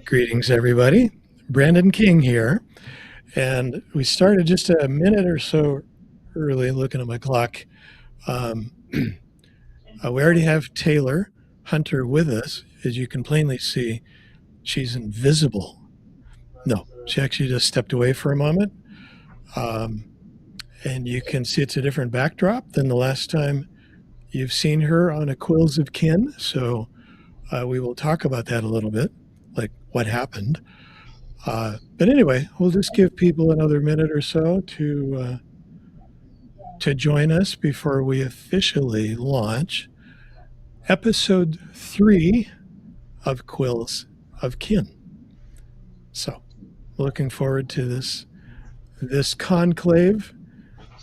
Greetings, everybody. Brandon King here. And we started just a minute or so early looking at my clock. Um, we already have Taylor Hunter with us. As you can plainly see, she's invisible. No, she actually just stepped away for a moment. Um, and you can see it's a different backdrop than the last time you've seen her on a Quills of Kin. So we will talk about that a little bit, like what happened. But anyway, we'll just give people another minute or so to join us before we officially launch episode 3 of Quills of Kin. So, looking forward to this conclave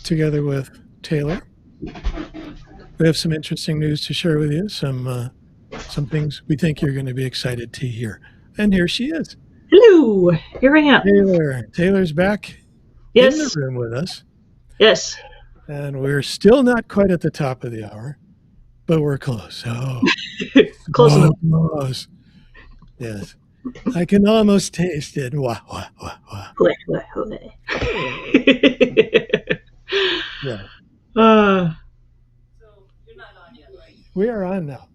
together with Taylor. We have some interesting news to share with you. Some things we think you're going to be excited to hear. And here she is. Hello, here I am. Taylor's back Yes. in the room with us. Yes. And we're still not quite at the top of the hour, but we're close. Oh, Close enough. Close. Yes. I can almost taste it. Wah, wah, wah, wah. Yeah. We are on now.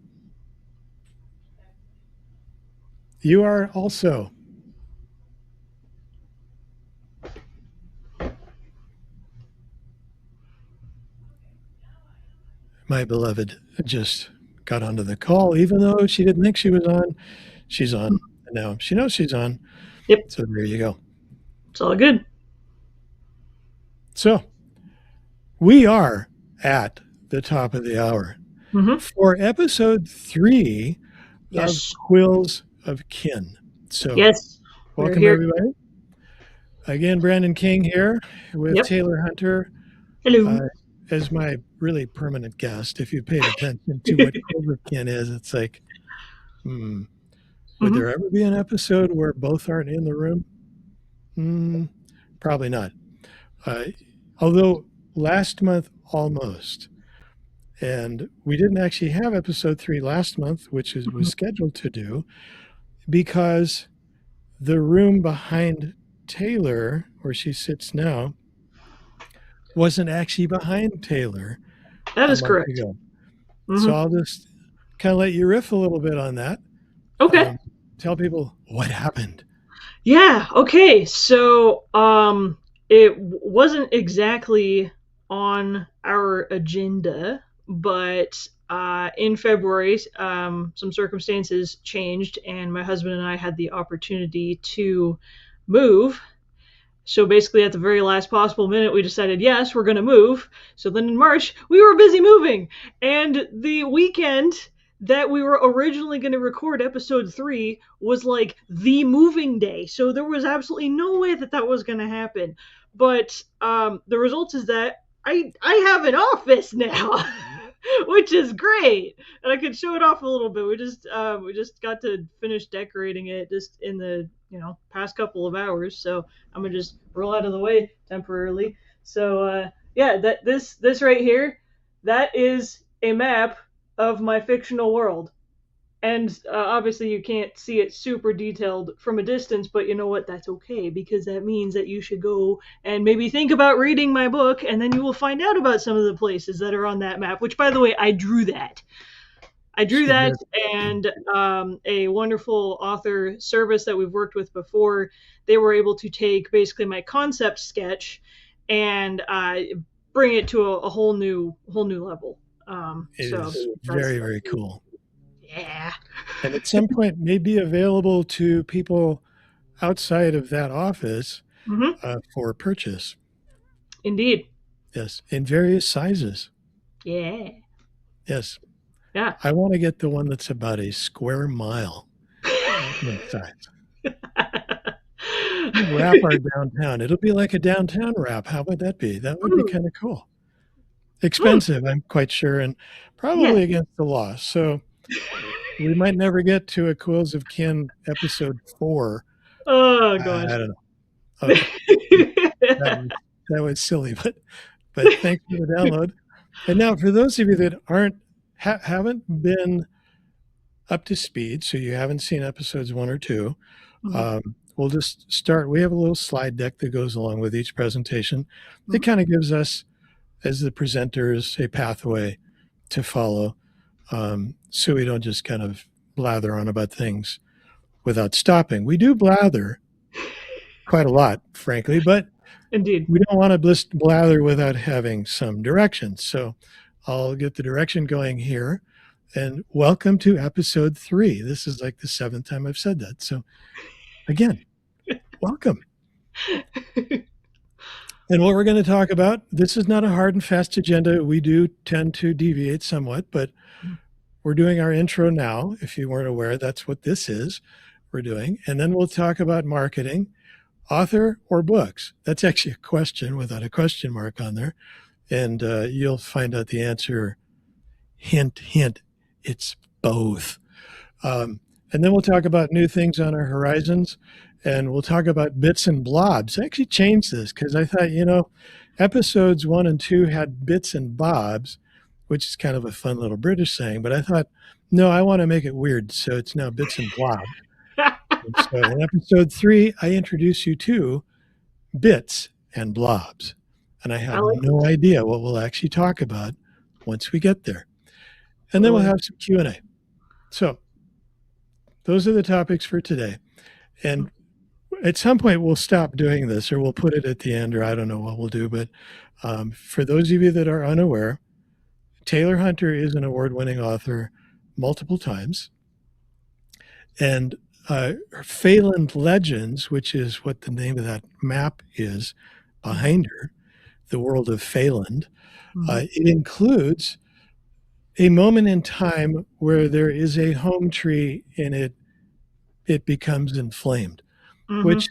You are also. My beloved just got onto the call, even though she didn't think she was on. She's on now. She knows she's on. Yep. So there you go. It's all good. So we are at the top of the hour for episode 3 of Quills of Kin. So welcome everybody. Again, Brandon King here with Taylor Hunter. Hello. As my really permanent guest. If you paid attention to what Quills of Kin is, it's like, would there ever be an episode where both aren't in the room? Probably not. Although last month, almost. And we didn't actually have episode 3 last month, which was scheduled to do, because the room behind Taylor, where she sits now, wasn't actually behind Taylor. That is correct. So I'll just kind of let you riff a little bit on that. Okay. Tell people what happened. Yeah. Okay. So it wasn't exactly on our agenda, but in February, some circumstances changed, and my husband and I had the opportunity to move. So basically at the very last possible minute, we decided, yes, we're going to move. So then in March, we were busy moving. And the weekend that we were originally going to record episode 3 was like the moving day. So there was absolutely no way that was going to happen. But the result is that I have an office now, which is great. And I could show it off a little bit. We just got to finish decorating it just in the past couple of hours. So I'm gonna just roll out of the way temporarily. So this right here, that is a map of my fictional world. And obviously you can't see it super detailed from a distance, but you know what? That's okay, because that means that you should go and maybe think about reading my book, and then you will find out about some of the places that are on that map, which, by the way, I drew that. And a wonderful author service that we've worked with before, they were able to take basically my concept sketch and bring it to a whole new level. It is very, very cool. Yeah. And at some point may be available to people outside of that office for purchase. Indeed. Yes, in various sizes. Yeah. Yes. Yeah. I want to get the one that's about a square mile in size. Wrap our downtown. It'll be like a downtown wrap. How would that be? That would be kind of cool. Expensive, I'm quite sure, and probably against the law. So we might never get to a Quills of Kin episode 4. Oh, gosh. I don't know. Okay. that was silly, but thanks for the download. And now, for those of you that haven't been up to speed, so you haven't seen episodes 1 or 2, Mhm. we'll just start. We have a little slide deck that goes along with each presentation. It Mhm. kind of gives us, as the presenters, a pathway to follow, so we don't just kind of blather on about things without stopping. We do blather quite a lot, frankly, but Indeed. we don't want to just blather without having some direction. So I'll get the direction going here. And welcome to episode 3. This is like the 7th time I've said that. So again, welcome. And what we're going to talk about, this is not a hard and fast agenda. We do tend to deviate somewhat, but we're doing our intro now. If you weren't aware, that's what this is we're doing. And then we'll talk about marketing, author or books. That's actually a question without a question mark on there. And you'll find out the answer. Hint, hint, it's both. Um, and then we'll talk about new things on our horizons, and we'll talk about bits and blobs. I actually changed this because I thought, episodes 1 and 2 had bits and bobs, which is kind of a fun little British saying. But I thought, no, I want to make it weird, so it's now bits and blobs. And so in episode 3, I introduce you to bits and blobs, and I I have like no this. idea what we'll actually talk about once we get there. And then Oh, we'll yeah. have some Q&A. So those are the topics for today. And at some point, we'll stop doing this, or we'll put it at the end, or I don't know what we'll do. But for those of you that are unaware, Taylor Hunter is an award-winning author multiple times. And Phelan Legends, which is what the name of that map is behind her, the world of Phelan, Mhm. it includes a moment in time where there is a home tree and it becomes inflamed, which Mhm.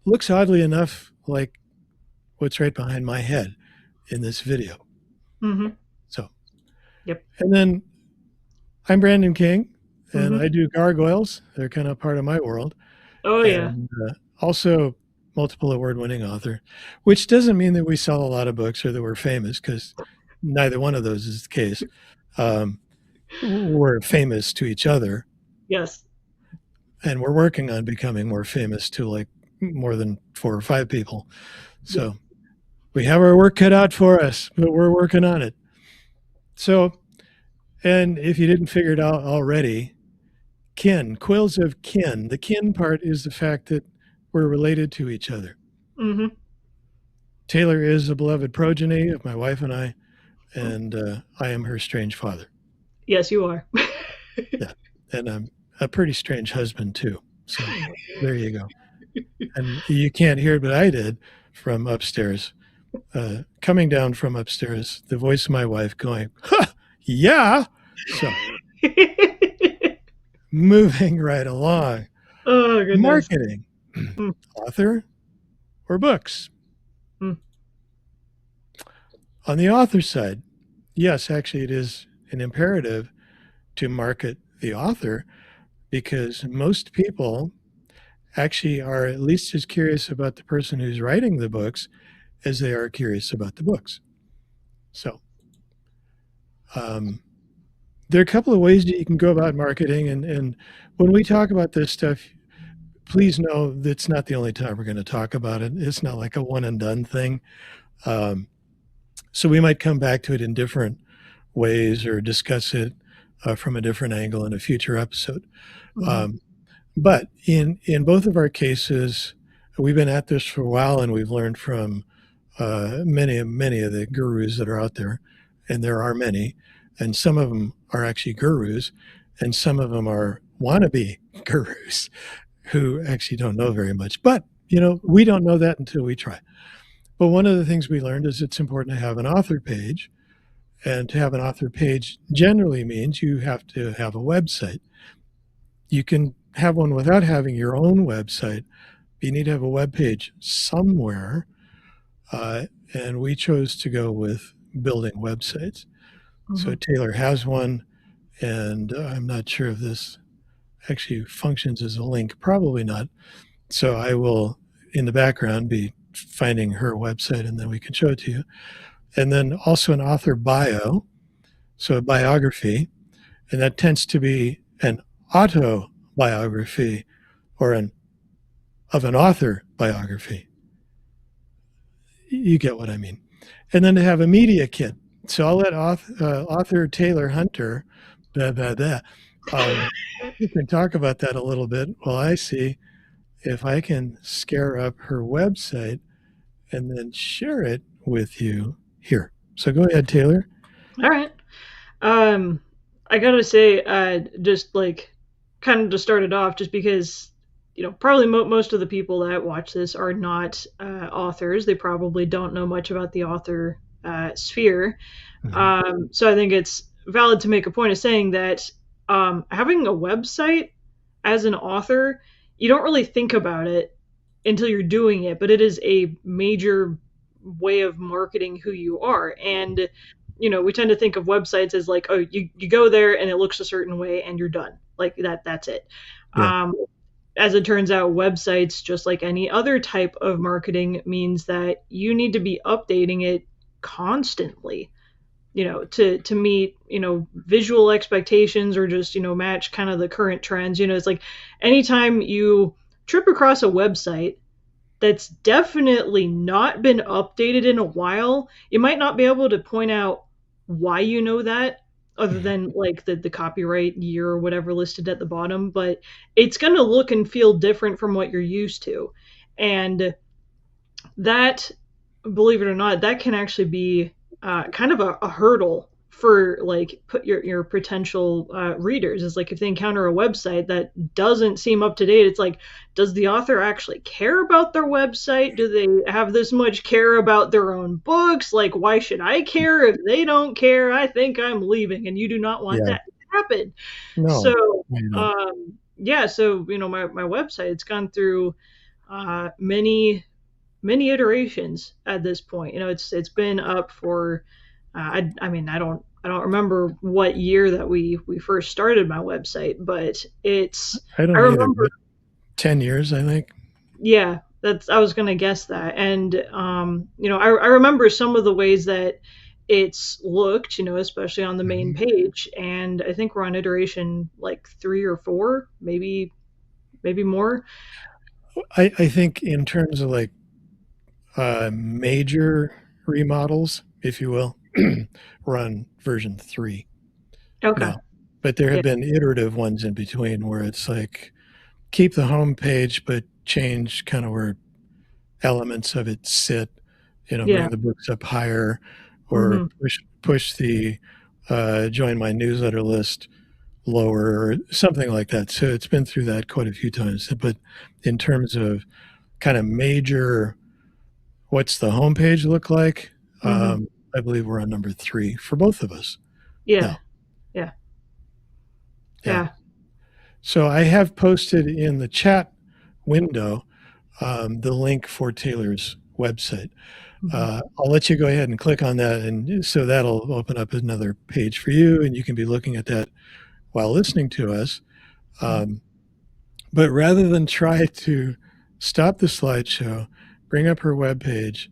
looks oddly enough like what's right behind my head in this video. Mhm. So, Yep. and then I'm Brandon King, and Mhm. I do gargoyles. They're kind of part of my world, Oh, yeah. and also multiple award-winning author, which doesn't mean that we sell a lot of books or that we're famous, because neither one of those is the case. Um, we're famous to each other, Yes. and we're working on becoming more famous to like more than 4 or 5 people. Yeah. So we have our work cut out for us, but we're working on it. So, and if you didn't figure it out already, kin, quills of kin. The kin part is the fact that we're related to each other. Mhm. Taylor is a beloved progeny of my wife and and I am her strange father. Yes, you are. Yeah. And I'm a pretty strange husband, too. So there you go. And you can't hear it, but I did from upstairs. Coming down from upstairs, the voice of my wife going, huh, yeah. So moving right along. Oh, goodness. Marketing, Mm. author or books. Mm. On the author side, yes, actually, it is an imperative to market the author because most people actually are at least as curious about the person who's writing the books as they are curious about the books. So, there are a couple of ways that you can go about marketing. And when we talk about this stuff, please know that's not the only time we're going to talk about it. It's not like a one and done thing. Um, so we might come back to it in different ways or discuss it from a different angle in a future episode. Mhm. Um, but in both of our cases, we've been at this for a while, and we've learned from many of the gurus that are out there, and there are many, and some of them are actually gurus, and some of them are wannabe gurus who actually don't know very much. But we don't know that until we try. But one of the things we learned is it's important to have an author page, and to have an author page generally means you have to have a website. You can have one without having your own website. You need to have a web page somewhere. And we chose to go with building websites. So Mhm. Taylor has one, and I'm not sure if this actually functions as a link. Probably not. So I will, in the background, be finding her website, and then we can show it to you. And then also an author bio, so a biography, and that tends to be an autobiography or an of an author biography. You get what I mean. And then to have a media kit. So I'll let author Taylor Hunter, blah, blah, blah, you can talk about that a little bit while I see if I can scare up her website and then share it with you here. So go ahead, Taylor. All right. Um, I gotta say, just like kind of to start it off, just because probably most of the people that watch this are not authors. They probably don't know much about the author sphere. Mhm. So I think it's valid to make a point of saying that having a website as an author, you don't really think about it until you're doing it, but it is a major way of marketing who you are. And we tend to think of websites as like, oh, you go there and it looks a certain way and you're done. Like that's it. Yeah. Um, as it turns out, websites, just like any other type of marketing, means that you need to be updating it constantly, to meet, visual expectations or just, match kind of the current trends. It's like anytime you trip across a website that's definitely not been updated in a while, you might not be able to point out why you know that, other Mhm. than like the copyright year or whatever listed at the bottom, but it's going to look and feel different from what you're used to. And that, believe it or not, that can actually be kind of a hurdle for like put your potential readers. Is like if they encounter a website that doesn't seem up to date, it's like, does the author actually care about their website? Do they have this much care about their own books? Like, why should I care if they don't care? I think I'm leaving, and you do not want Yeah. that to happen. No, So you don't. yeah, so my website, it's gone through many iterations at this point. It's been up for I mean, I don't remember what year that we first started my website, but I I don't either, remember, but 10 years, I think. yeah, that's I was gonna guess that. And I remember some of the ways that it's looked, especially on the main Mhm. page, and I think we're on iteration like 3 or 4, maybe more. I think in terms of like major remodels, if you will, we're on version 3 Okay. now. But there Yeah. have been iterative ones in between where it's like keep the home page, but change kind of where elements of it sit. Yeah. Bring the books up higher, or Hmm. push the join my newsletter list lower, or something like that. So it's been through that quite a few times. But in terms of kind of major, what's the homepage look like? Hmm. I believe we're on number 3 for both of us Yeah. now. Yeah. Yeah. Yeah. So I have posted in the chat window the link for Taylor's website. Hmm. I'll let you go ahead and click on that, and so that'll open up another page for you, and you can be looking at that while listening to us. Um, but rather than try to stop the slideshow, bring up her webpage,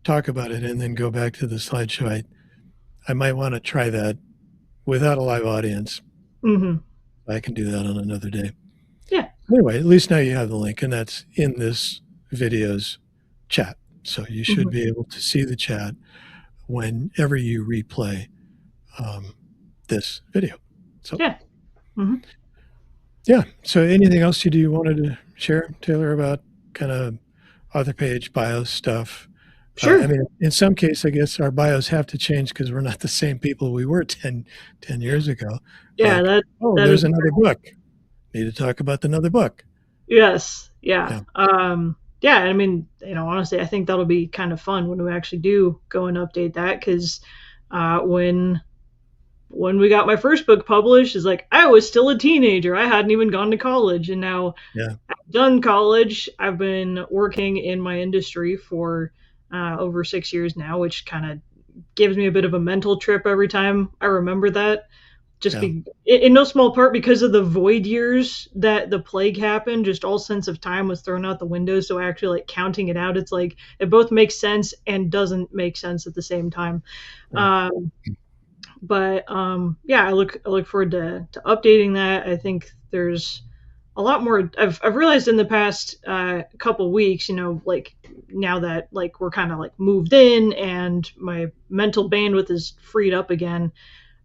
talk about it, and then go back to the slideshow, I might want to try that without a live audience. Hmm. I can do that on another day. Yeah. Anyway, at least now you have the link, and that's in this video's chat. So you should Hmm. be able to see the chat whenever you replay this video. So, Yeah. Hmm. yeah. So, anything else you wanted to share, Taylor, about kind of author page bio stuff? I Sure. mean, in some case, I guess our bios have to change because we're not the same people we were 10 years ago. Yeah. Like, That oh, that is there's another book. Need to talk about another book. yes. Yeah. Yeah. Yeah. I mean, honestly, I think that'll be kind of fun when we actually do go and update that, because when we got my first book published, is like I was still a teenager. I hadn't even gone to college, and now Yeah. I've done college. I've been working in my industry for over 6 years now, which kind of gives me a bit of a mental trip every time I remember that. Just Yeah. be in no small part because of the void years that the plague happened. Just all sense of time was thrown out the window. So actually, like counting it out, it's like it both makes sense and doesn't make sense at the same time. Right. Um, But yeah, I look forward to updating that. I think there's a lot more. I've realized in the past couple weeks, like now that like we're kind of like moved in and my mental bandwidth is freed up again.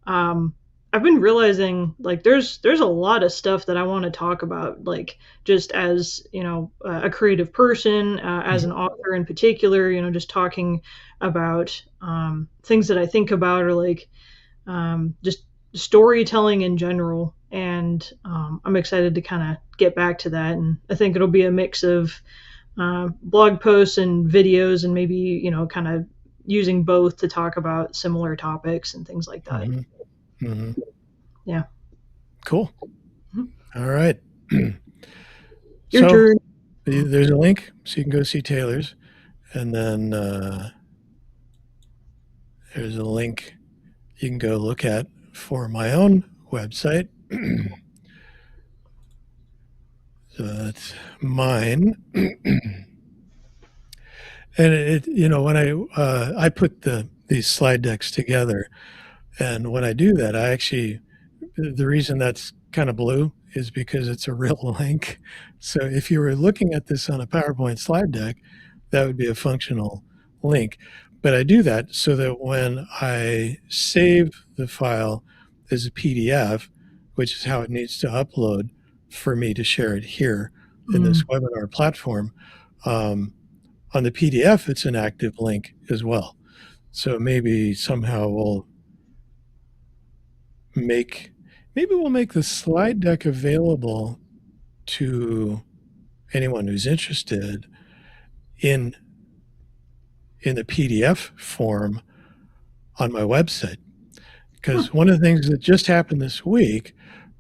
um, I've been realizing like there's a lot of stuff that I want to talk about, like just as a creative person, as an Mhm. author in particular, just talking about things that I think about, or like just storytelling in general. And I'm excited to kind of get back to that. And I think it'll be a mix of blog posts and videos, and maybe kind of using both to talk about similar topics and things like that. Mhm. Mhm. Yeah. Cool. Mhm. All right. Your So turn. there's a link so you can go see Taylor's, and then there's a link you can go look at for my own website. So that's mine. And when I put these slide decks together, and when I do that, I actually the reason that's kind of blue is because it's a real link. So if you were looking at this on a PowerPoint slide deck, that would be a functional link. But I do that so that when I save the file as a PDF, which is how it needs to upload for me to share it here in this Mm, webinar platform, um, on the PDF, it's an active link as well. So make maybe we'll make the slide deck available to anyone who's interested in the PDF form on my website. mm, Because one of the things that just happened this week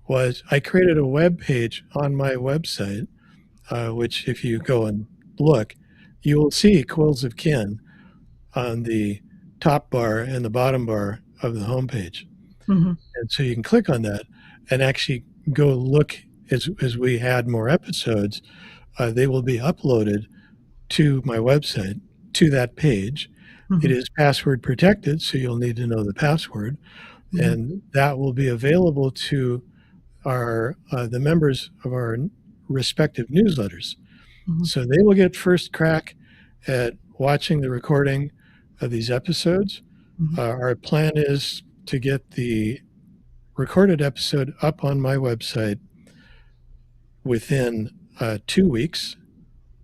was I created a web page on my website, which if you go and look, you will see Quills of Kin on the top bar and the bottom bar of the homepage. mhm, And so you can click on that and actually go look as we add more episodes. They will be uploaded to my website to that page. It mhm, is password protected, so you'll need to know the password, mhm, and that will be available to our the members of our respective newsletters. mhm, So they will get first crack at watching the recording of these episodes. mhm, Our plan is to get the recorded episode up on my website within 2 weeks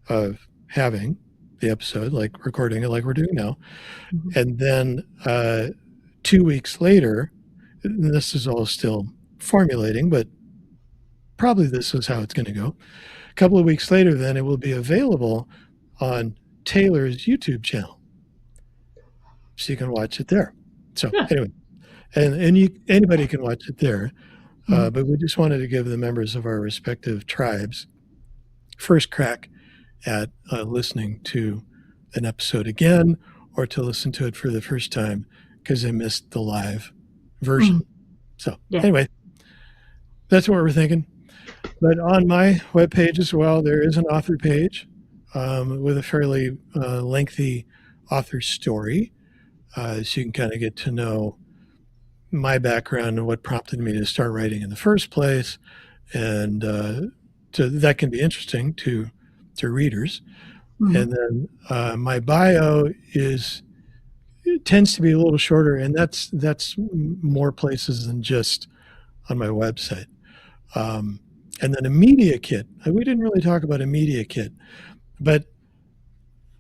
of having the episode, like recording it like we're doing now. mhm, And then 2 weeks later, and this is all still formulating, but probably this is how it's going to go. A couple of weeks later, then it will be available on Taylor's YouTube channel. So you can watch it there. So yeah. anyway, anybody can watch it there. Mhm, But we just wanted to give the members of our respective tribes first crack at listening to an episode again, or to listen to it for the first time because they missed the live mhm, version. So yeah. anyway, that's what we're thinking. But on my webpage as well, there is an author page with a fairly lengthy author story, so you can kind of get to know my background and what prompted me to start writing in the first place, and that can be interesting to readers. Mhm, And then my bio is it tends to be a little shorter, and that's more places than just on my website. Um, and then a media kit. We didn't really talk about a media kit, but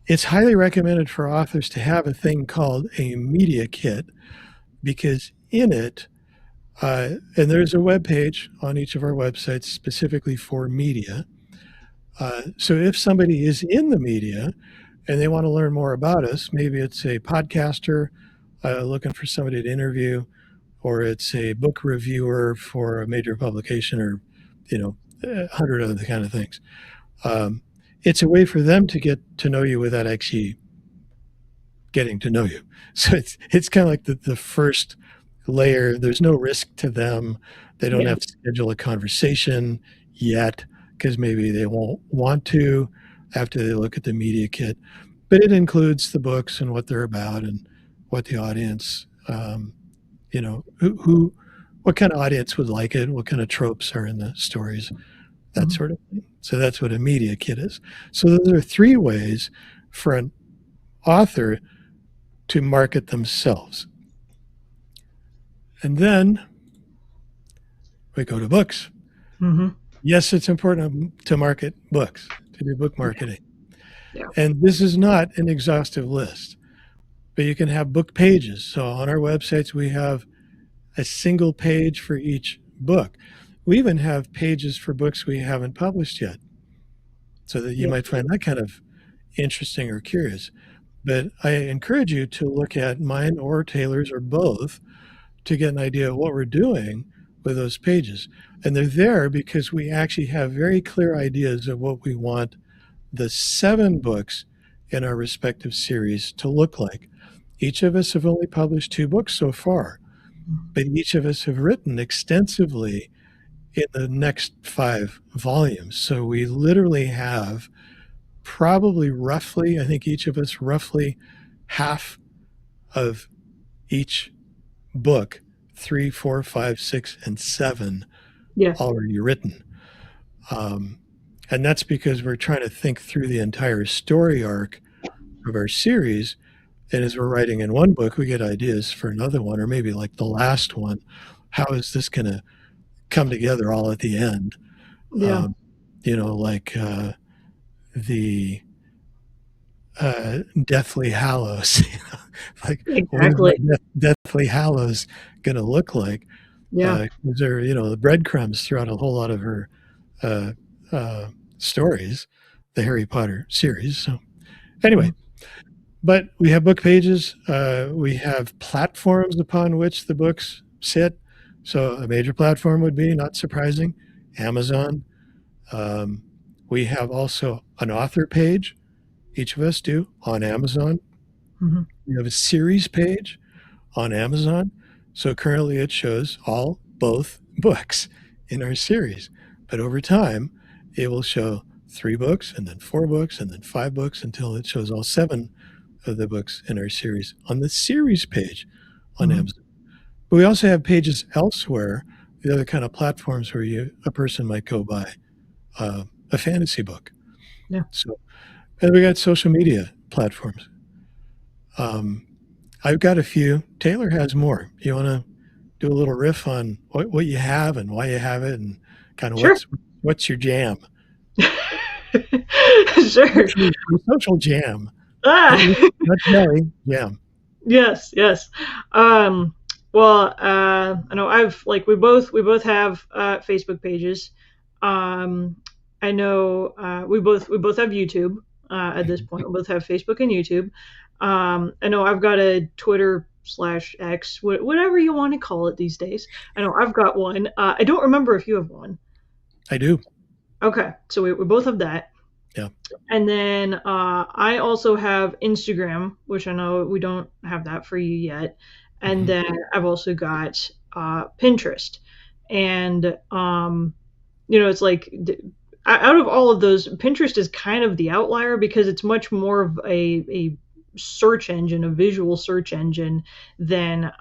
it's highly recommended for authors to have a thing called a media kit because in it, and there's a web page on each of our websites specifically for media. So if somebody is in the media and they want to learn more about us, maybe it's a podcaster looking for somebody to interview, or it's a book reviewer for a major publication, or 100 other kind of things. Um, it's a way for them to get to know you without actually getting to know you. So it's kind of like the first layer. There's no risk to them. They don't yeah. have to schedule a conversation yet because maybe they won't want to after they look at the media kit. But it includes the books and what they're about and what the audience who what kind of audience would like it, what kind of tropes are in the stories, that Mhm. sort of thing. So that's what a media kit is. So those are three ways for an author to market themselves. And then we go to books. Mhm. Yes, it's important to market books, to do book marketing. Yeah. And this is not an exhaustive list, but you can have book pages. So on our websites, we have a single page for each book. We even have pages for books we haven't published yet, so that you Yeah. might find that kind of interesting or curious. But I encourage you to look at mine or Taylor's or both to get an idea of what we're doing with those pages. And they're there because we actually have very clear ideas of what we want the 7 books in our respective series to look like. Each of us have only published 2 books so far, but each of us have written extensively in the next 5 volumes. So we literally have probably roughly, I think each of us roughly half of each book, 3, 4, 5, 6, and 7 Yeah. already written. Um, and that's because we're trying to think through the entire story arc of our series. And as we're writing in one book, we get ideas for another one, or maybe like the last one. How is this going to come together all at the end? Yeah. Um, like the Deathly Hallows. Like, what is my Exactly. Deathly Hallows going to look like? Yeah. Is there, the breadcrumbs throughout a whole lot of her uh, stories, the Harry Potter series. So, anyway, Mhm. but we have book pages. We have platforms upon which the books sit. So, a major platform would be, not surprising, Amazon. Um, we have also an author page, each of us do, on Amazon. Mhm. We have a series page on Amazon. So currently it shows both books in our series. But over time, it will show 3 books and then 4 books and then 5 books until it shows all 7 of the books in our series on the series page on Mhm. Amazon. But we also have pages elsewhere, the other kind of platforms where a person might go buy a fantasy book. Yeah. So, and we got social media platforms. Um, I've got a few. Taylor has more. You want to do a little riff on what you have and why you have it, and kind of Sure. what's your jam? Sure. Your social jam, Ah. not jelly jam. Yes, yes. Well, I know I've like we both have Facebook pages. Um, I know we both have YouTube at this point. We both have Facebook and YouTube. I know I've got a Twitter slash X, whatever you want to call it these days. I know I've got one. I don't remember if you have one. I do. Okay, so we both have that. Yeah. And then I also have Instagram, which I know we don't have that for you yet. And Hmm. then I've also got Pinterest. And, it's like out of all of those, Pinterest is kind of the outlier because it's much more of a search engine, a visual search engine, than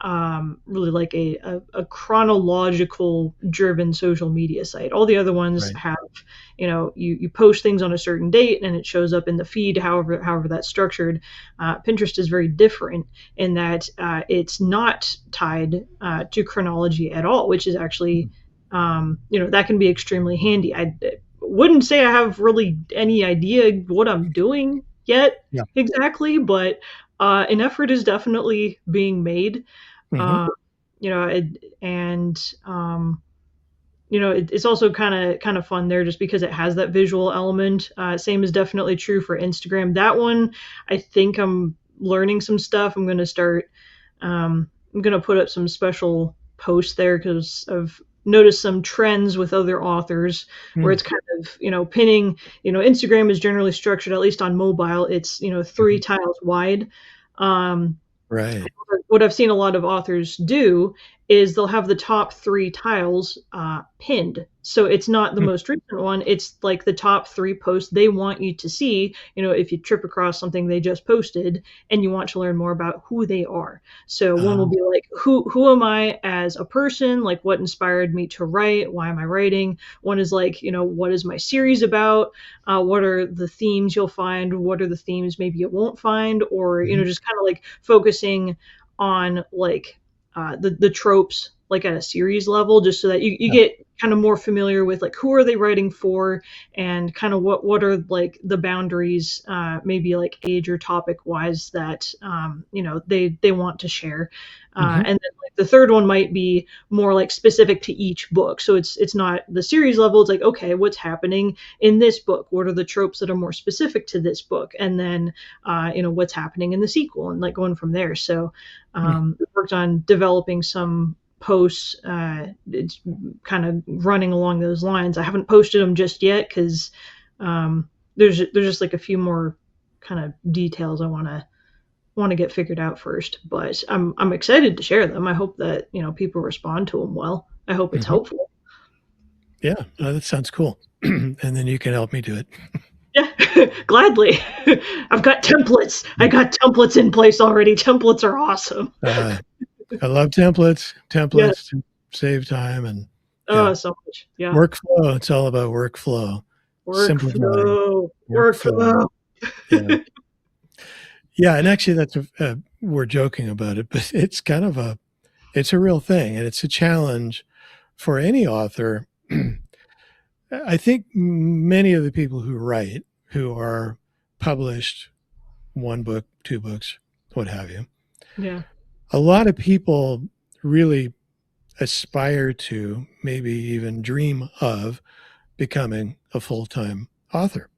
really like a chronological driven social media site. All the other ones Right. have, you post things on a certain date and it shows up in the feed, however that's structured. Pinterest is very different in that it's not tied to chronology at all, which is actually, that can be extremely handy. I wouldn't say I have really any idea what I'm doing yet Yeah. exactly, but an effort is definitely being made. Hmm. Uh, and it's also kind of fun there just because it has that visual element. Same is definitely true for Instagram. That one, I think I'm learning some stuff. I'm gonna put up some special posts there because I've noticed some trends with other authors where Hmm. it's kind of pinning. Instagram is generally structured, at least on mobile. It's three Hmm. tiles wide. Um, Right. what I've seen a lot of authors do is they'll have the top three tiles pinned. So it's not the Mm. most recent one. It's like the top three posts they want you to see. If you trip across something they just posted and you want to learn more about who they are. So one will Uh, be like, who am I as a person? Like what inspired me to write? Why am I writing? One is like, what is my series about? What are the themes you'll find? What are the themes maybe you won't find? Or, mhm. just kind of like focusing on like the tropes like at a series level, just so that you Yeah. get kind of more familiar with like who are they writing for, and kind of what are like the boundaries, maybe like age or topic wise, that they want to share. Mhm. And then like the third one might be more like specific to each book, so it's not the series level. It's like, okay, what's happening in this book, what are the tropes that are more specific to this book, and then what's happening in the sequel, and like going from there. So Mm. worked on developing some posts. It's kind of running along those lines. I haven't posted them just yet because there's just like a few more kind of details I want to get figured out first. But I'm excited to share them. I hope that people respond to them well. I hope it's Mhm. helpful. Yeah, that sounds cool. And then you can help me do it. Yeah, gladly. I've got templates. I got templates in place already. Templates are awesome. Uh, I love templates. Yeah. Templates to save time and yeah, Oh, so much. Yeah. workflow. It's all about workflow, simplifying Workflow. workflow. Workflow. Yeah, yeah, and actually, that's we're joking about it, but it's kind of it's a real thing, and it's a challenge for any author. I think many of the people who write, who are published one book, two books, what have you, Yeah. a lot of people really aspire to, maybe even dream of becoming a full time author,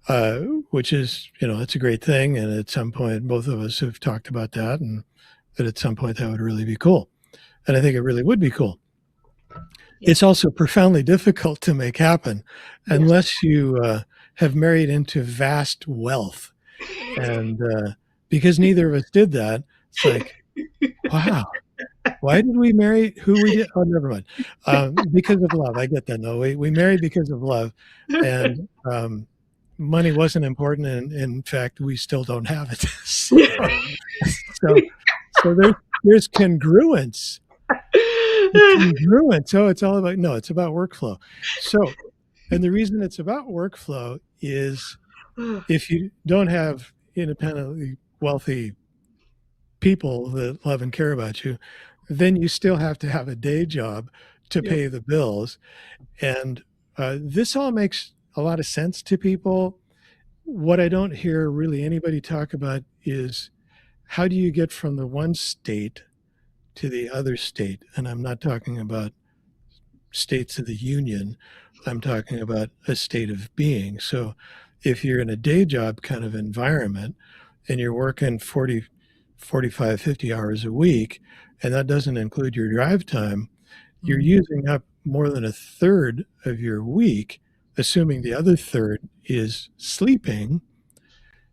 uh, which is, it's a great thing. And at some point, both of us have talked about that, and that at some point that would really be cool. And I think it really would be cool. Yeah. It's also profoundly difficult to make happen Yes. unless you have married into vast wealth. And because neither of us did that, it's like, wow, why did we marry who we did? Oh, never mind. Because of love. I get that. No, we married because of love. And money wasn't important. And in fact, we still don't have it. So, so there's congruence. It's congruent. So it's all about, no, it's about workflow. So, and the reason it's about workflow is if you don't have independently wealthy people that love and care about you, then you still have to have a day job to Yep. pay the bills. And this all makes a lot of sense to people. What I don't hear really anybody talk about is how do you get from the one state to the other state? And I'm not talking about states of the union. I'm talking about a state of being. So if you're in a day job kind of environment and you're working 40, 45, 50 hours a week, and that doesn't include your drive time, you're Mhm. using up more than a third of your week, assuming the other third is sleeping.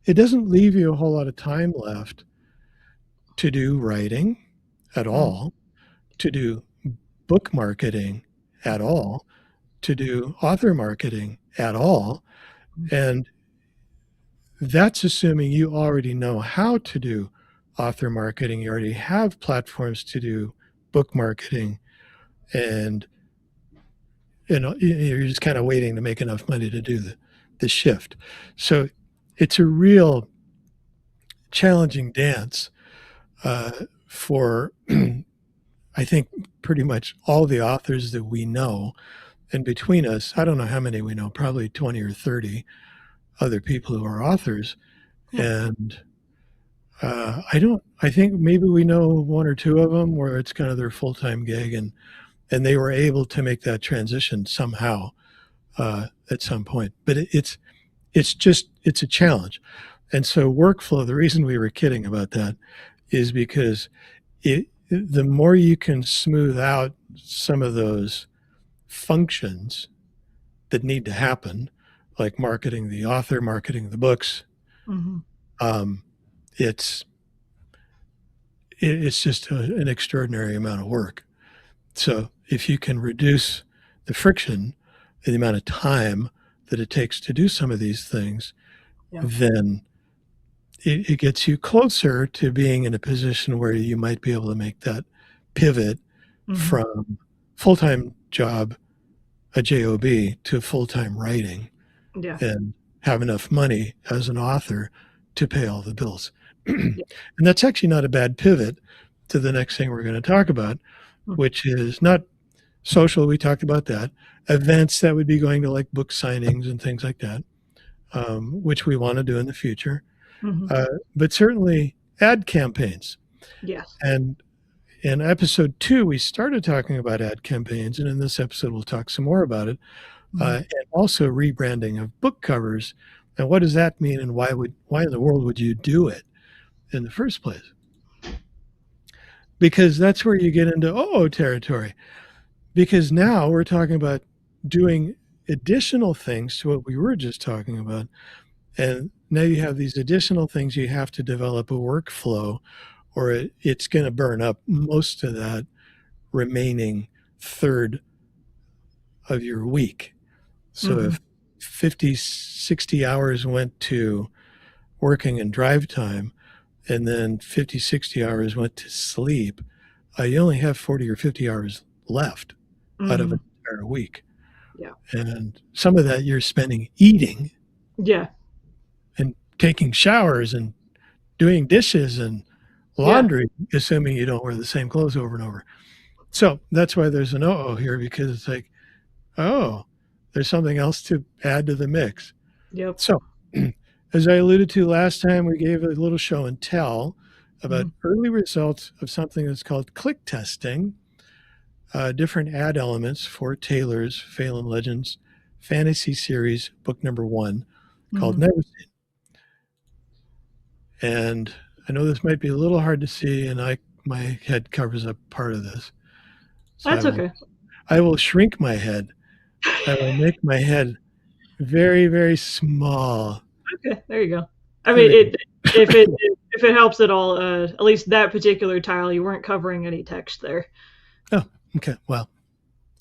It doesn't leave you a whole lot of time left to do writing at Mhm. all, to do book marketing at all, to do author marketing at all. And that's assuming you already know how to do author marketing. You already have platforms to do book marketing, and you're just kind of waiting to make enough money to do the shift. So it's a real challenging dance for I think pretty much all the authors that we know. And between us, I don't know how many we know, probably 20 or 30 other people who are authors. Yeah. And I think maybe we know one or two of them where it's kind of their full time gig, and they were able to make that transition somehow at some point. But it's a challenge. And so workflow, the reason we were kidding about that is because the more you can smooth out some of those functions that need to happen, like marketing the author, marketing the books, Mhm. um, it's it's just an extraordinary amount of work. So if you can reduce the friction, the amount of time that it takes to do some of these things, Yeah. then it gets you closer to being in a position where you might be able to make that pivot Mm-hmm. from full-time job, a job, to full-time writing Yeah. and have enough money as an author to pay all the bills. Yeah. And that's actually not a bad pivot to the next thing we're going to talk about, Mm-hmm. which is not social. We talked about that. Events that would be going to like book signings and things like that, which we want to do in the future. Mm-hmm. But certainly ad campaigns. Yes. And in episode 2, we started talking about ad campaigns, and in this episode, we'll talk some more about it, Mm-hmm. and also rebranding of book covers. And what does that mean, and why in the world would you do it in the first place? Because that's where you get into territory. Because now we're talking about doing additional things to what we were just talking about. And now you have these additional things you have to develop a workflow, or it's going to burn up most of that remaining third of your week. So Mm-hmm. if 50, 60 hours went to working and drive time, and then 50, 60 hours went to sleep, you only have 40 or 50 hours left out of Mm-hmm. an entire week. Yeah. And some of that you're spending eating Yeah. and taking showers and doing dishes and Yeah. laundry, assuming you don't wear the same clothes over and over. So that's why there's an here, because it's like, oh, there's something else to add to the mix. Yep. So, as I alluded to last time, we gave a little show and tell about Mm-hmm. early results of something that's called click testing, different ad elements for Taylor's Phelan Legends fantasy series, book number 1, called Mm-hmm. Never Seen. And I know this might be a little hard to see, and my head covers up part of this. So That's okay. I will shrink my head. I will make my head very, very small. Okay. There you go. I There mean, we go. if it helps at all, at least that particular tile, you weren't covering any text there. Oh, okay. Well,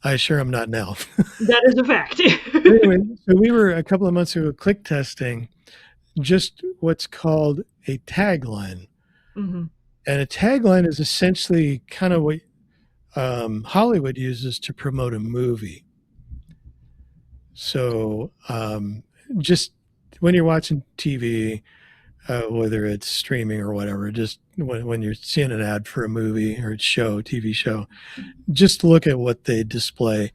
I sure am not now. That is a fact. Anyway, so we were a couple of months ago click testing just what's called a tagline. Mm-hmm. And a tagline is essentially kind of what Hollywood uses to promote a movie. So just when you're watching TV, whether it's streaming or whatever, just when you're seeing an ad for a movie or a show, TV show, just look at what they display,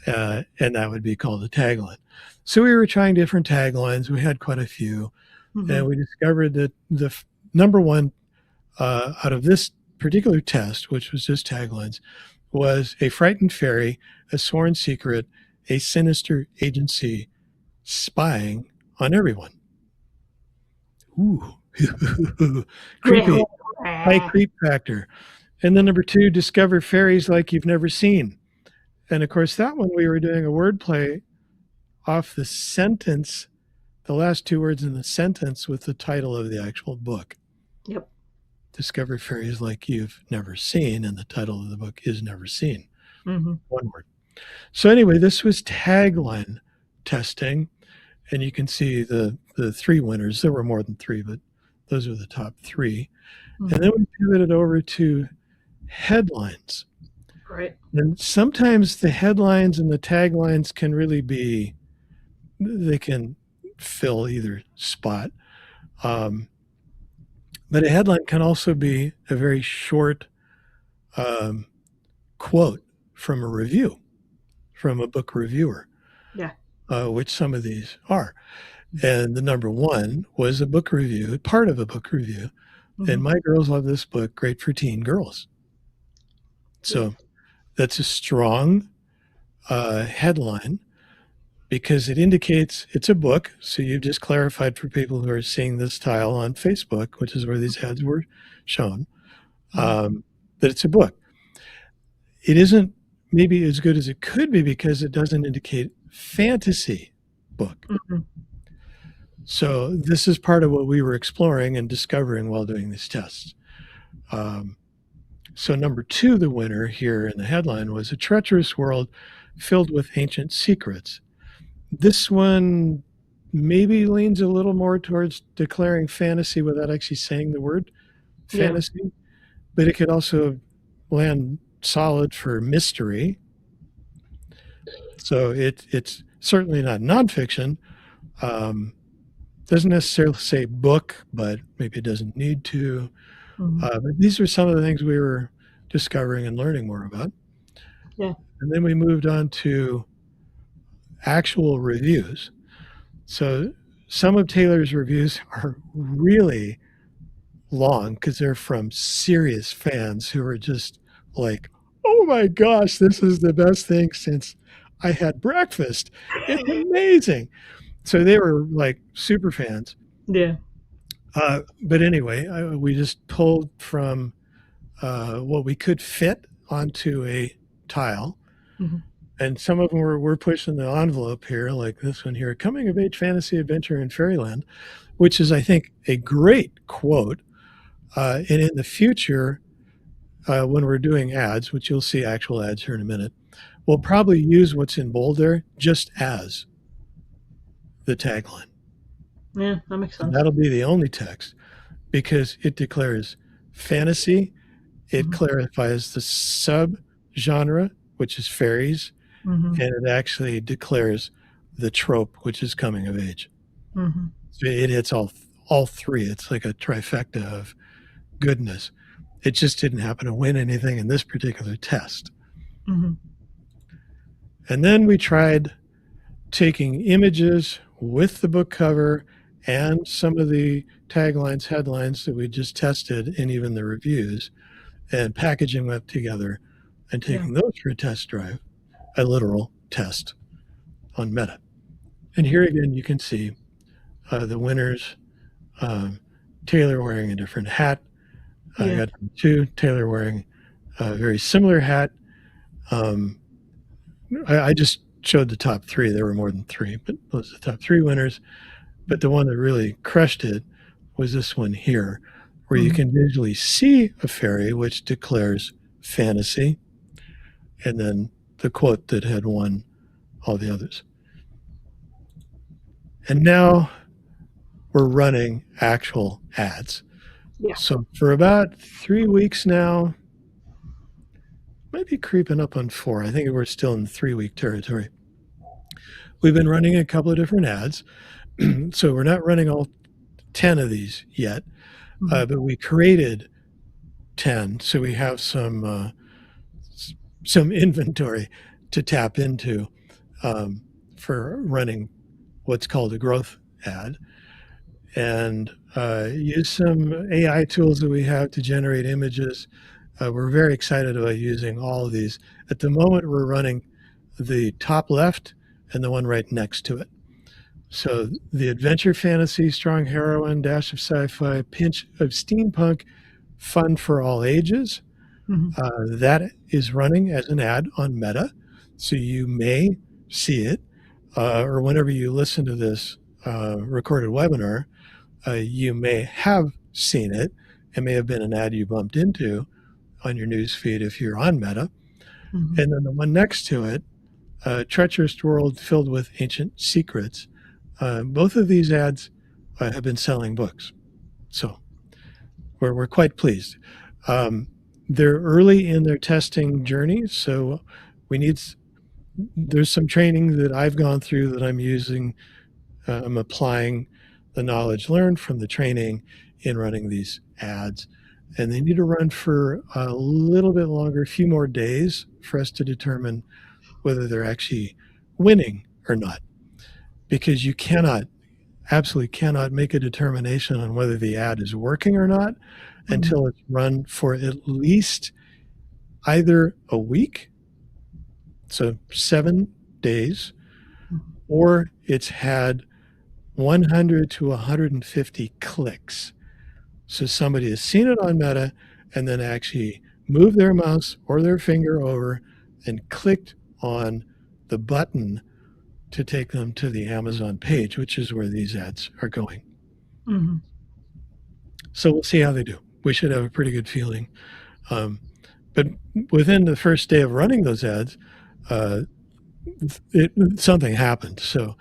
and that would be called a tagline. So we were trying different taglines. We had quite a few, Mm-hmm. and we discovered that the number one out of this particular test, which was just taglines, was a frightened fairy, a sworn secret, a sinister agency spying on everyone. Ooh, creepy, high creep factor. And then number 2, discover fairies like you've never seen. And of course, that one we were doing a wordplay off the sentence, the last 2 words in the sentence with the title of the actual book. Yep. Discover fairies like you've never seen, and the title of the book is Never Seen. Mm-hmm. One word. So anyway, this was tagline testing, and you can see the 3 winners. There were more than 3, but those are the top 3. Mm-hmm. And then we pivoted over to headlines. Right. And sometimes the headlines and the taglines can really be, they can fill either spot. But a headline can also be a very short quote from a review, from a book reviewer, Yeah. which some of these are. And the number 1 was a book review, part of a book review. Mm-hmm. And my girls love this book, great for teen girls. So that's a strong headline because it indicates it's a book. So you've just clarified for people who are seeing this tile on Facebook, which is where these ads were shown, that it's a book. It isn't maybe as good as it could be because it doesn't indicate fantasy book. Mm-hmm. So this is part of what we were exploring and discovering while doing these tests. So number 2, the winner here in the headline was A Treacherous World, filled with ancient secrets. This one maybe leans a little more towards declaring fantasy without actually saying the word Yeah. fantasy, but it could also land solid for mystery. So it's certainly not nonfiction. Um, doesn't necessarily say book, but maybe it doesn't need to. Hmm. But these are some of the things we were discovering and learning more about. Yeah. And then we moved on to actual reviews. So some of Taylor's reviews are really long because they're from serious fans who are just like, oh my gosh, this is the best thing since I had breakfast. It's amazing. So they were like super fans. Yeah. But anyway, we just pulled from what we could fit onto a tile. Hmm. And some of them were pushing the envelope here, like this one here, coming of age fantasy adventure in fairyland, which is, I think, a great quote. And in the future, when we're doing ads, which you'll see actual ads here in a minute, we'll probably use what's in bold there just as the tagline. Yeah, that makes And sense. that'll be the only text because it declares fantasy. It Hmm. clarifies the sub genre, which is fairies, Hmm. and it actually declares the trope, which is coming of age. Hmm. So it hits all three. It's like a trifecta of goodness. It just didn't happen to win anything in this particular test. Hmm. And then we tried taking images with the book cover and some of the taglines, headlines that we just tested, and even the reviews, and packaging them up together and Yeah. taking those for a test drive, a literal test on Meta. And here again, you can see the winners. Um, Taylor wearing a different hat. I Yeah. got two. Taylor wearing a very similar hat. Um, I just showed the top three. There were more than three, but those are the top three winners. But the one that really crushed it was this one here, where you Hmm. can visually see a fairy, which declares fantasy, and then the quote that had won all the others. And now we're running actual ads. Yeah. So for about 3 weeks now, might be creeping up on 4. I think we're still in the 3 week territory. We've been running a couple of different ads. So we're not running all 10 of these yet, Hmm. but we created 10. So we have some inventory to tap into for running what's called a growth ad, and use some AI tools that we have to generate images. We're very excited about using all of these. At the moment, we're running the top left and the one right next to it. So the adventure fantasy, strong heroine, dash of sci-fi, pinch of steampunk, fun for all ages. Hmm. That is running as an ad on Meta. So you may see it, or whenever you listen to this recorded webinar, you may have seen it. It may have been an ad you bumped into on your news feed if you're on Meta. Hmm. And then the one next to it, Treacherous World Filled with Ancient Secrets. Both of these ads have been selling books. So we're quite pleased. Um, they're early in their testing journey, so we need, there's some training that I've gone through that I'm using. I'm applying the knowledge learned from the training in running these ads. And they need to run for a little bit longer, a few more days for us to determine whether they're actually winning or not. Because you cannot, absolutely cannot make a determination on whether the ad is working or not Hmm. until it's run for at least either a week, so 7 days, or it's had 100 to 150 clicks. So somebody has seen it on Meta and then actually moved their mouse or their finger over and clicked on the button to take them to the Amazon page, which is where these ads are going. Hmm. So we'll see how they do. We should have a pretty good feeling. Um, but within the first day of running those ads, uh, something happened. So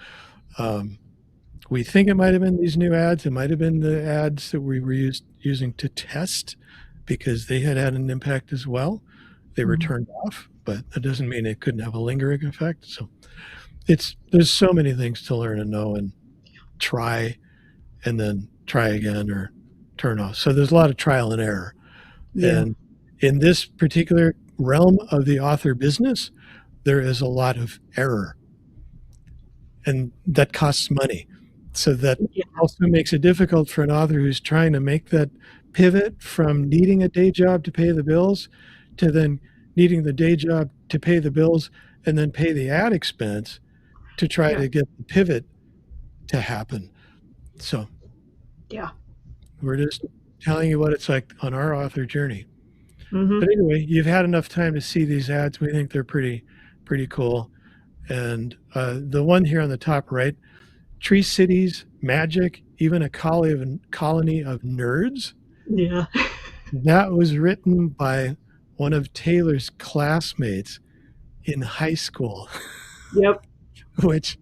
um, we think it might have been these new ads. It might have been the ads that we were using to test because they had an impact as well. They were Mhm. turned off, but that doesn't mean it couldn't have a lingering effect. So there's so many things to learn and know and try and then try again or turn off. So there's a lot of trial and error. Yeah. And in this particular realm of the author business, there is a lot of error, and that costs money. So that Yeah. also makes it difficult for an author who's trying to make that pivot from needing a day job to pay the bills to then needing the day job to pay the bills and then pay the ad expense to try Yeah. to get the pivot to happen. So Yeah. we're just telling you what it's like on our author journey. But Mhm. anyway, you've had enough time to see these ads. We think they're pretty cool. And the one here on the top right, Tree Cities, Magic, even a colony of nerds. Yeah. That was written by one of Taylor's classmates in high school, Yep. which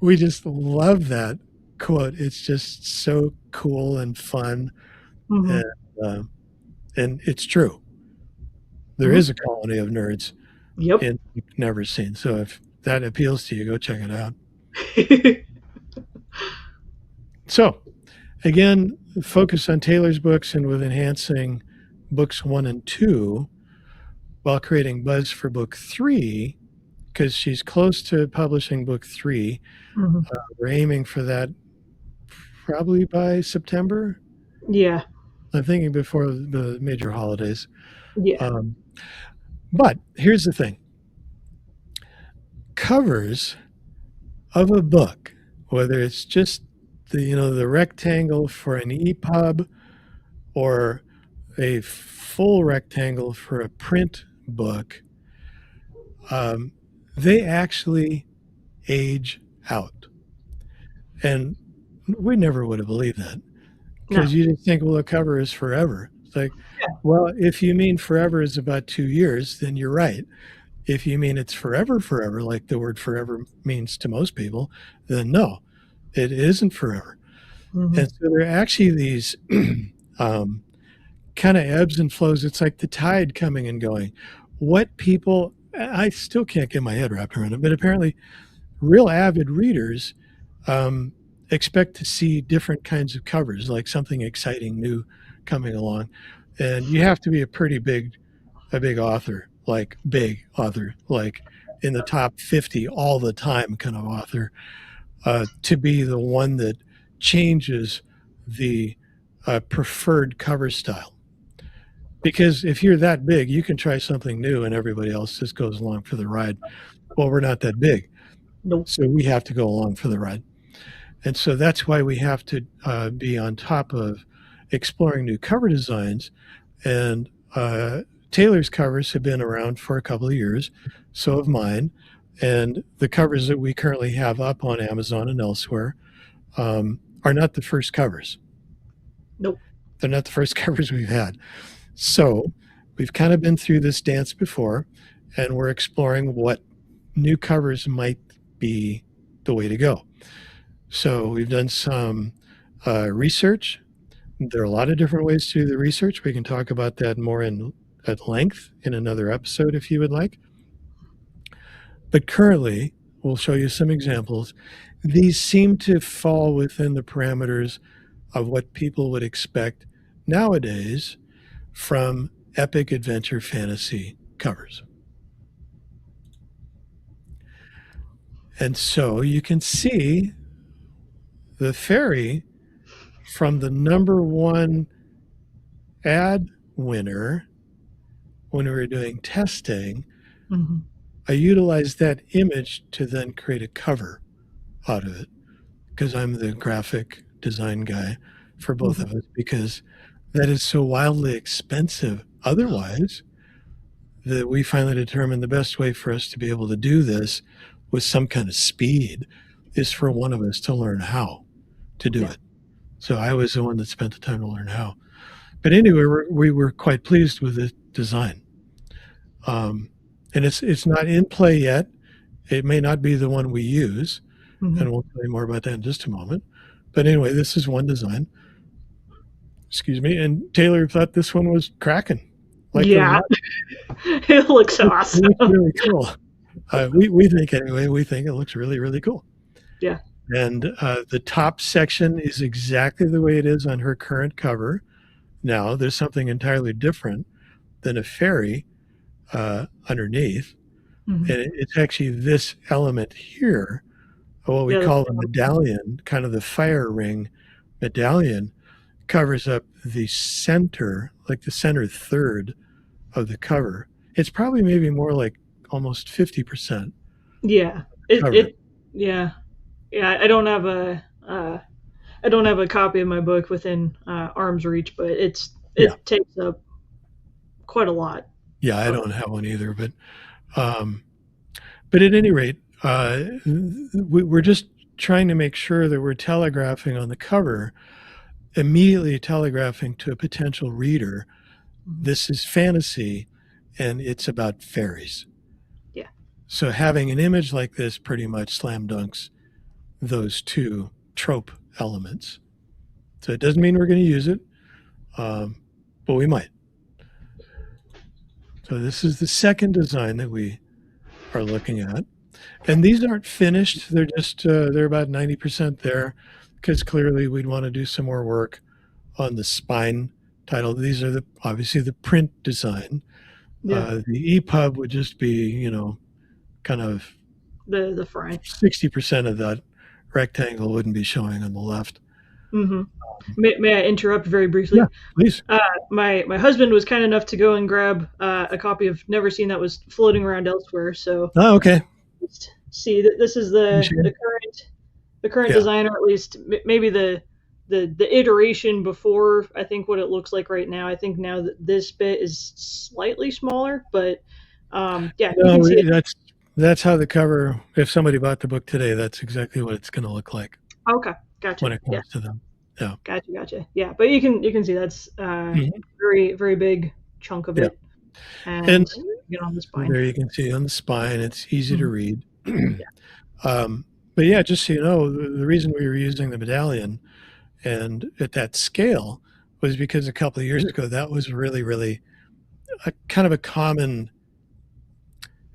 we just love that quote. It's just so cool and fun, and Mhm. uh, and it's true. There Mhm. is a colony of nerds Yep. in Never Seen. So if that appeals to you, go check it out. So again, focus on Taylor's books and with enhancing books 1 and 2 while creating buzz for book 3 because she's close to publishing book 3. Mhm. We're aiming for that probably by September. Yeah. I'm thinking before the major holidays. Yeah. Um, but here's the thing: covers of a book, whether it's just the rectangle for an EPUB or a full rectangle for a print book, um, they actually age out. And we never would have believed that No. because you just think, well, a cover is forever. It's like, Yeah. well, if you mean forever is about 2 years, then you're right. If you mean it's forever, forever, like the word forever means to most people, then no, it isn't forever. Mhm. And so there are actually these um, kind of ebbs and flows. It's like the tide coming and going. What people, I still can't get my head wrapped around it, but apparently, real avid readers um, expect to see different kinds of covers, like something exciting new coming along. And you have to be a big author, like in the top 50 all the time kind of author, to be the one that changes the preferred cover style. Because if you're that big, you can try something new and everybody else just goes along for the ride. Well, we're not that big. Nope. So we have to go along for the ride. And so that's why we have to be on top of exploring new cover designs. And Taylor's covers have been around for a couple of years. So have mine. And the covers that we currently have up on Amazon and elsewhere are not the first covers. Nope. They're not the first covers we've had. So we've kind of been through this dance before, and we're exploring what new covers might be the way to go. So we've done some research. There are a lot of different ways to do the research. We can talk about that more at length in another episode if you would like. But currently, we'll show you some examples. These seem to fall within the parameters of what people would expect nowadays from epic adventure fantasy covers. And so you can see the fairy from the number 1 ad winner when we were doing testing. Mhm. I utilized that image to then create a cover out of it because I'm the graphic design guy for both Mhm. of us because that is so wildly expensive otherwise that we finally determined the best way for us to be able to do this with some kind of speed is for one of us to learn how to do Yeah. it. So I was the one that spent the time to learn how. But anyway, we were quite pleased with the design. Um, and it's not in play yet. It may not be the one we use, Hmm. and we'll tell you more about that in just a moment. But anyway, this is one design. Excuse me. And Taylor thought this one was cracking. Liked it a Yeah, lot. it looks It awesome. looks really cool. We think anyway. We think it looks really really cool. Yeah. And the top section is exactly the way it is on her current cover. Now there's something entirely different than a fairy underneath, Hmm. and it's actually this element here, what we Yeah. call the medallion, kind of the fire ring medallion, covers up the center, like the center third of the cover. It's probably maybe more like almost 50% Yeah. cover. Yeah. Yeah. I don't have a copy of my book within arm's reach, but Yeah. it takes up quite a lot Yeah, I of. don't have one either, um, but at any rate, we're just trying to make sure that we're telegraphing on the cover, immediately telegraphing to a potential reader, Mhm. this is fantasy and it's about fairies. Yeah. So having an image like this pretty much slam dunks those two trope elements. So it doesn't mean we're going to use it, um, but we might. So this is the second design that we are looking at. And these aren't finished. They're just, they're about 90% there because clearly we'd want to do some more work on the spine title. These are obviously the print design. Yeah. The EPUB would just be, kind of The front. 60% of that rectangle wouldn't be showing on the left. Hmm. May I interrupt very Yeah, briefly? please. My husband was kind enough to go and grab a copy of Never Seen that was floating around elsewhere. So Oh, okay. just see that this is You sure? the current Yeah. design, or at least maybe the iteration before. I think what it looks like right now. I think now that this bit is slightly smaller, but yeah, you No, can see it. that's how the cover. If somebody bought the book today, that's exactly what it's going to look like Okay, when gotcha. it Yeah, comes to them. Yeah. gotcha. Yeah, but you can see that's Mhm. very big chunk of Yeah. it, and And on the spine. there you can see on the spine, it's easy to Mhm. read. Yeah. um, but yeah, just so you know, the reason we were using the medallion and at that scale was because a couple of years ago that was really, really a kind of a common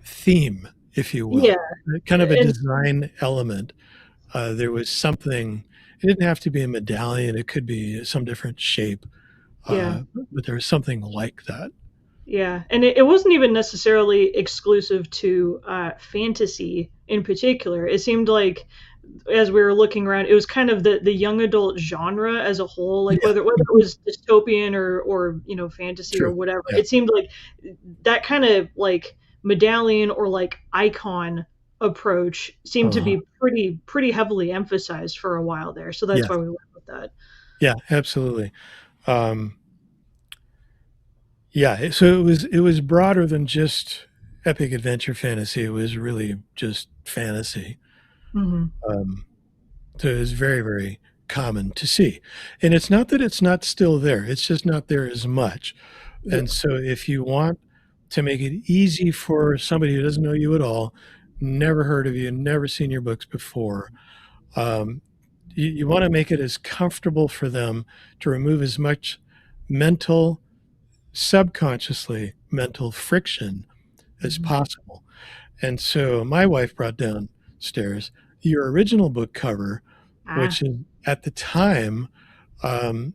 theme, if you Yeah, will, kind of a and design element. There was something. It didn't have to be a medallion; it could be some different shape, yeah, but there was something like that. yeah, and it wasn't even necessarily exclusive to fantasy in particular. It seemed like as we were looking around, it was kind of the young adult genre as a whole, like Yeah, whether it was dystopian or fantasy or true. whatever. Yeah. It seemed like that kind of like medallion or like icon approach seemed to Uh, be pretty heavily emphasized for a while there. So that's yes. why we went with that. Yeah. Absolutely. Um, yeah. So it was broader than just epic adventure fantasy. It was really just fantasy. Hmm. Um, so it was very, very common to see. And it's not that it's not still there, it's just not there as much. And Yeah. so if you want to make it easy for somebody who doesn't know you at all, never heard of you, never seen your books before, um, you want to make it as comfortable for them to remove as much mental, subconsciously mental friction as Hmm. possible. And so my wife brought downstairs your original book cover, Ah, which is at the time um,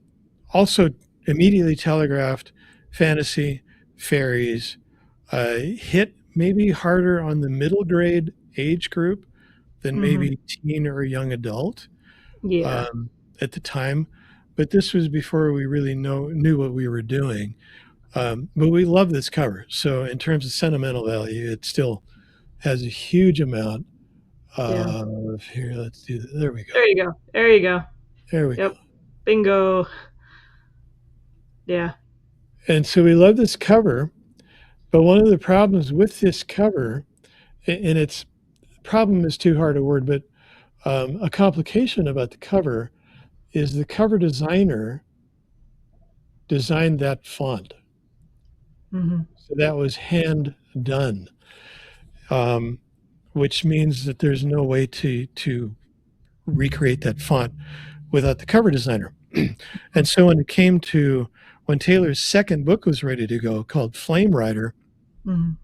also immediately telegraphed fantasy, fairies, hit maybe harder on the middle grade age group than hmm. maybe teen or young adult Yeah. um, at the time. But this was before we really knew what we were doing. But we love this cover. So in terms of sentimental value, it still has a huge amount Yeah. of here. Let's do that. There we go. There you go. There you go. There we go. Yep. Bingo. Yeah. And so we love this cover. But one of the problems with this cover, and its problem is too hard a word, but a complication about the cover is the cover designer designed that font. Hmm. So that was hand done. Um, which means that there's no way to recreate that font without the cover designer. And so when Taylor's second book was ready to go, called Flame Rider, Mhm.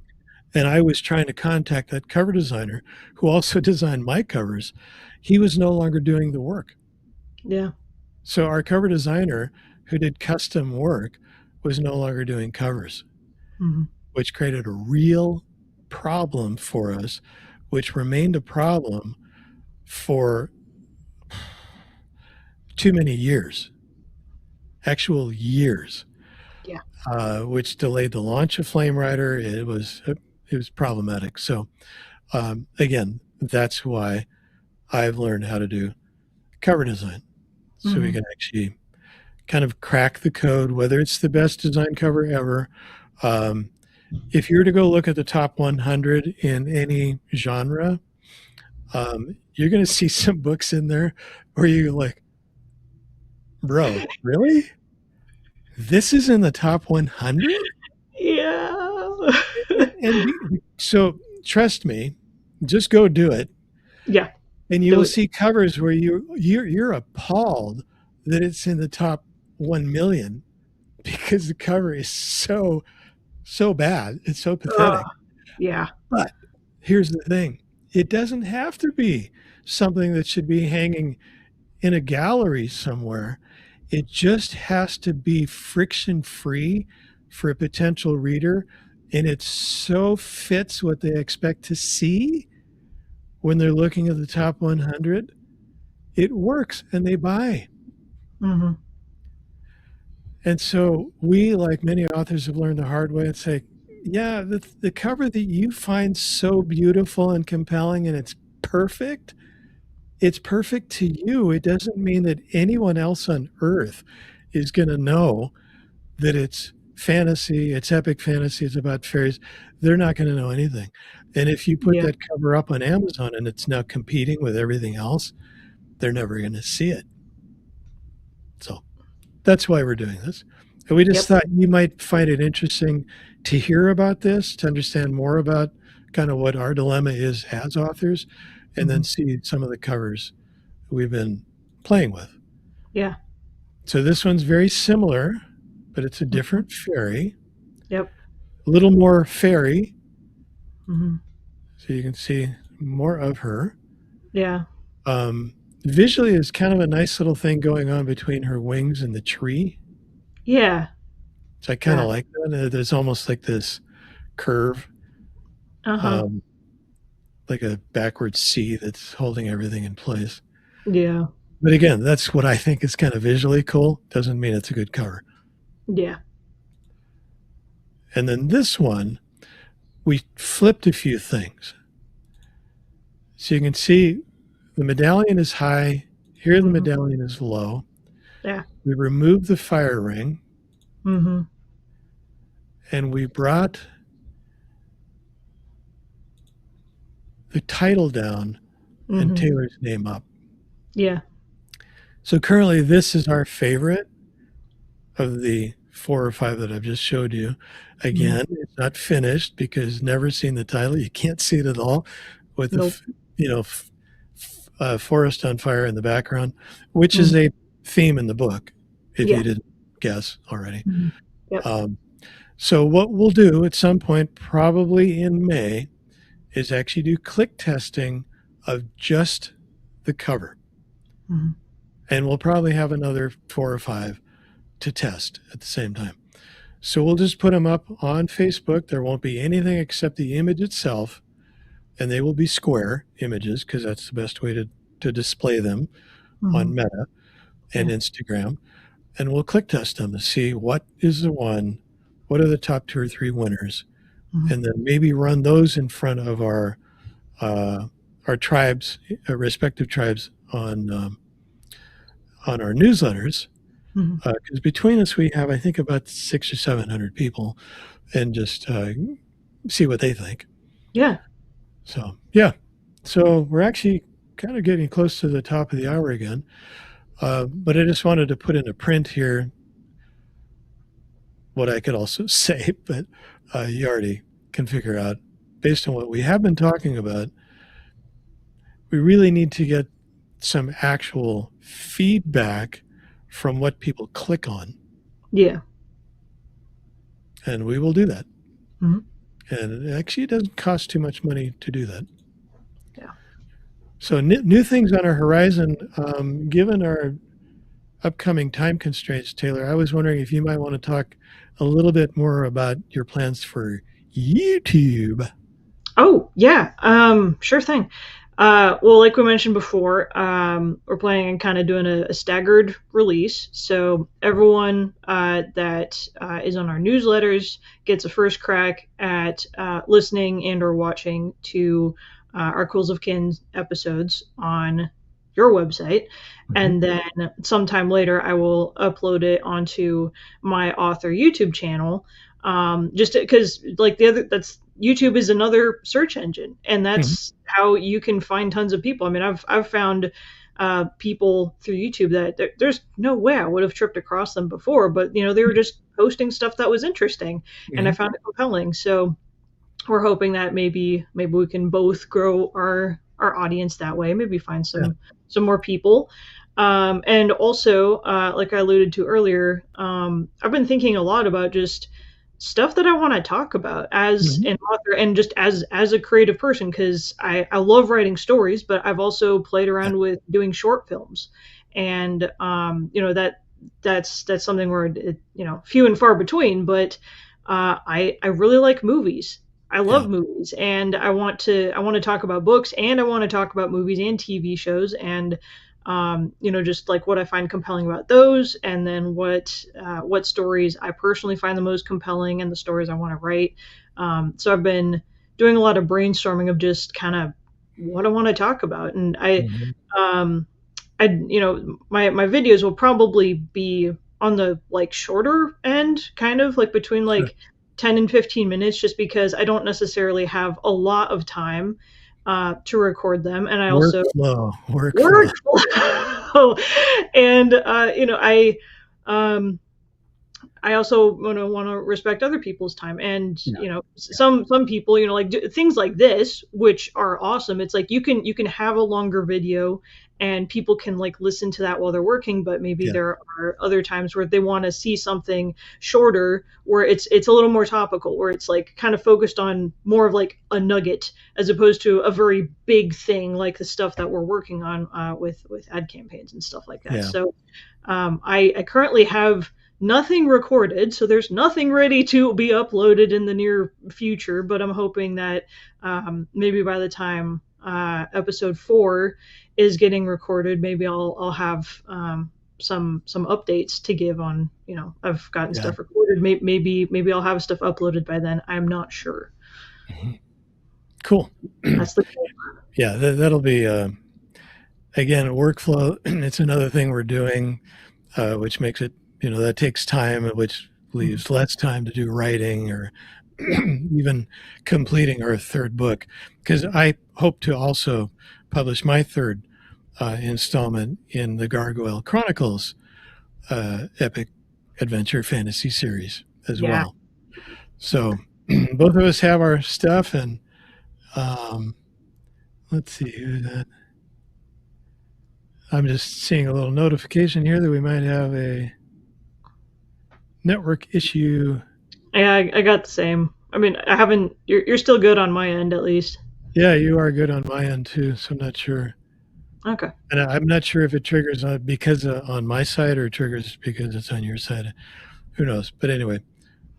and I was trying to contact that cover designer who also designed my covers, he was no longer doing the work. Yeah. So our cover designer who did custom work was no longer doing covers, Mhm. which created a real problem for us, which remained a problem for too many years, actual years, Yeah. which delayed the launch of Flame Rider. It was problematic. So again, that's why I've learned how to do cover design, so we Mhm. can actually kind of crack the code, whether it's the best design cover ever. Um, if you were to go look at the top 100 in any genre, you're going to see some books in there where you're like, bro, really? This is in the top 100? Yeah. So trust me, just go do it, Yeah. and you Do will it. see covers where you're appalled that it's in the top 1 million because the cover is so bad. It's so pathetic. Yeah. But here's the thing: it doesn't have to be something that should be hanging in a gallery somewhere. It just has to be friction free for a potential reader, and it so fits what they expect to see when they're looking at the top 100. It works and they buy. Mhm. And so we, like many authors, have learned the hard way and say, yeah, the cover that you find so beautiful and compelling and it's perfect to you. It doesn't mean that anyone else on earth is going to know that it's fantasy, it's epic fantasy, it's about fairies. They're not going to know anything. And if you put Yeah. that cover up on Amazon and it's now competing with everything else, they're never going to see it. So that's why we're doing this. And we just Yep. thought you might find it interesting to hear about this, to understand more about kind of what our dilemma is as authors, and then Mhm. see some of the covers we've been playing with. Yeah. So this one's very similar, but it's a Mhm. different fairy, Yep. a little more fairy, Mhm. so you can see more of her. Yeah. Um, Visually, there's kind of a nice little thing going on between her wings and the tree. Yeah. So I kind of Yeah. like that. There's almost like this curve, Uh-huh. um, like a backward C that's holding everything in place. Yeah. But again, that's what I think is kind of visually cool. Doesn't mean it's a good cover. Yeah. And then this one, we flipped a few things. So you can see the medallion is high. Here, the Mhm. medallion is low. Yeah. We removed the fire ring Mhm. and we brought the title down and Mhm. Taylor's name up. Yeah. So currently, this is our favorite of the 4 or 5 that I've just showed you. Mhm. Again, it's not finished because never seen the title. You can't see it at all with the, Nope. you know, forest on fire in the background, which is Mhm. a theme in the book, if you Yeah. didn't guess already. Mhm. Yep. Um, so what we'll do at some point, probably in May, is actually do click testing of just the cover. Mhm. And we'll probably have another 4 or 5 to test at the same time. So we'll just put them up on Facebook. There won't be anything except the image itself, and they will be square images because that's the best way to display them on Mhm. Meta and Yeah. Instagram. And we'll click test them to see what is the one, what are the top 2 or 3 winners, Mhm. and then maybe run those in front of our tribes, respective tribes on our newsletters. Mhm. Because between us, we have I think about 600 or 700 people, and just see what they think. Yeah. So yeah, so we're actually kind of getting close to the top of the hour again. But I just wanted to put in a print here what I could also say, but you already can figure out based on what we have been talking about. we really need to get some actual feedback from what people click on, Yeah. and we will do that. Hmm. And actually, it doesn't cost too much money to do that. Yeah. So, new things on our horizon. Given our upcoming time constraints, Taylor, I was wondering if you might want to talk a little bit more about your plans for YouTube. Oh, yeah. Sure thing. Well, like we mentioned before, we're planning on kind of doing a staggered release. So everyone that is on our newsletters gets a first crack at listening and or watching to our Quills of Kin episodes on your website. Mhm. And then sometime later, I will upload it onto my author YouTube channel, just because like the other that's YouTube is another search engine, and Mhm. that's how you can find tons of people. I mean, I've found people through YouTube that there's no way I would have tripped across them before, but they were just posting stuff that was interesting, and I Mhm. found it compelling. So we're hoping that maybe we can both grow our audience that way. Maybe find Yeah. some more people. And also, like I alluded to earlier, I've been thinking a lot about just stuff that I want to talk about as Mhm. an author and just as a creative person, because I love writing stories, but I've also played Yeah. around with doing short films, and that's something where few and far between, but I really like movies. I Yeah. love movies, and I want to talk about books, and I want to talk about movies and TV shows, and just like what I find compelling about those, and then what stories I personally find the most compelling, and the stories I want to write. So I've been doing a lot of brainstorming of just kind of what I want to talk about, and Mhm. um, my videos will probably be on the like shorter end, kind of like between Sure. like 10 and 15 minutes, just because I don't necessarily have a lot of time to record them, and I also Workflow. Workflow. workflow. And um I also want to respect other people's time, and Yeah. Yeah. some people, like things like this, which are awesome. It's like you can have a longer video, and people can like listen to that while they're working. But maybe Yeah. there are other times where they want to see something shorter, where it's a little more topical, where it's like kind of focused on more of like a nugget, as opposed to a very big thing like the stuff that we're working on with ad campaigns and stuff like that. Yeah. So I currently have nothing recorded, so there's nothing ready to be uploaded in the near future. But I'm hoping that maybe by the time episode 4 is getting recorded, maybe I'll have some updates to give on. I've gotten Yeah. stuff recorded. Maybe I'll have stuff uploaded by then. I'm not sure. Mhm. Cool. That's the goal. Yeah, that'll be again workflow. It's another thing we're doing, which makes it that takes time, which Mhm. leaves less time to do writing or Yeah. even completing our third book. Because I hope to also publish my third installment in the Gargoyle Chronicles epic adventure fantasy series as Yeah. well. So both of us have our stuff, and um, let's see who that. I'm just seeing a little notification here that we might have a network issue. Yeah, I got the same. I mean, I haven't. You're still good on my end, at least. Yeah, you are good on my end too, so I'm not sure. Okay. And I'm not sure if it triggers because on my side or it triggers because it's on your side. Who knows? But anyway,